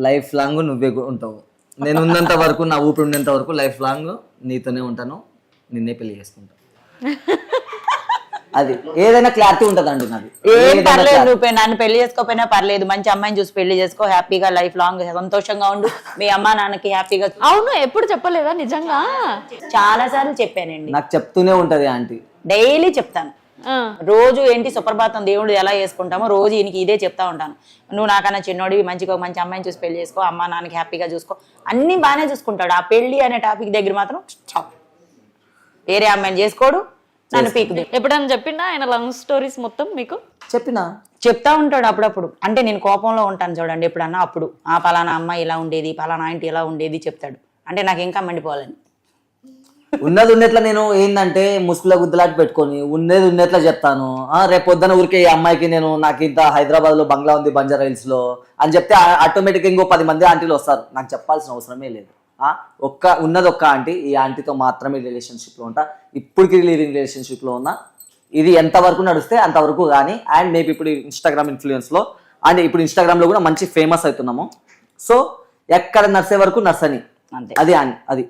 Life long నువ్వే ఉంటావు. నేను ఉన్నంత వరకు, నా ఊపిరి ఉండేంత వరకు లైఫ్ లాంగ్ నీతోనే ఉంటాను, నిన్నే పెళ్లి చేసుకుంటా. అది ఏదైనా క్లారిటీ ఉంటదండి నాది. ఏం పర్లేదు, నువ్వు నన్ను పెళ్లి చేసుకోకపోయినా పర్లేదు, మంచి అమ్మాయిని చూసి పెళ్లి చేసుకో, హ్యాపీగా లైఫ్ లాంగ్ సంతోషంగా ఉండు, మీ అమ్మా నాన్నకి హ్యాపీగా. అవును, ఎప్పుడు చెప్పలేదా నిజంగా? చాలా సార్లు చెప్పానండి, నాకు చెప్తూనే ఉంటది ఆంటీ, డైలీ చెప్తాను. రోజు ఏంటి సుప్రభాతం దేవుడు ఎలా చేసుకుంటామో రోజు ఈయనకి ఇదే చెప్తా ఉంటాను. నువ్వు నాకన్నా చిన్నోడివి, మంచిగా మంచి అమ్మాయిని చూసి పెళ్లి చేసుకో, అమ్మా నాన్నకి హ్యాపీగా చూసుకో, అన్ని బాగానే చూసుకుంటాడు. ఆ పెళ్లి అనే టాపిక్ దగ్గర మాత్రం స్టాప్. వేరే అమ్మాయిని చేసుకోడు, నన్ను పీకుదు. ఎప్పుడైనా చెప్పిండా ఆయన లవ్ స్టోరీస్ మొత్తం మీకు? చెప్పినా చెప్తా ఉంటాడు అప్పుడప్పుడు. అంటే నేను కోపంలో ఉంటాను చూడండి ఎప్పుడన్నా, అప్పుడు ఆ పలానా అమ్మాయి ఇలా ఉండేది, పలానా ఆంటీ ఇలా ఉండేది చెప్తాడు. అంటే నాకు ఇంకా మండిపోవాలని. ఉన్నది ఉన్నట్లా నేను ఏంటంటే ముసుగుల గుద్దలాట పెట్టుకొని ఉన్నది ఉన్నట్లా చెప్తాను. రేపు పొద్దున ఊరికే ఈ అమ్మాయికి నేను నాకు ఇంత హైదరాబాద్ లో బంగ్లా ఉంది బంజారా హిల్స్ లో అని చెప్తే ఆటోమేటిక్ ఇంకో 10 మంది ఆంటీలు వస్తారు. నాకు చెప్పాల్సిన అవసరమే లేదు. ఉన్నది ఒక్క ఆంటీ, ఈ ఆంటీతో మాత్రమే రిలేషన్షిప్ లో ఉంటా, ఇప్పటికి లివింగ్ రిలేషన్షిప్ లో ఉన్నా. ఇది ఎంతవరకు నడిస్తే అంతవరకు కానీ. అండ్ మేము ఇప్పుడు ఇన్స్టాగ్రామ్ ఇన్ఫ్లుయెన్స్ లో, అండ్ ఇప్పుడు ఇన్స్టాగ్రామ్ లో కూడా మంచి ఫేమస్ అవుతున్నాము. సో ఎక్కడ నడిసే వరకు నర్సని, అంతే. అది అది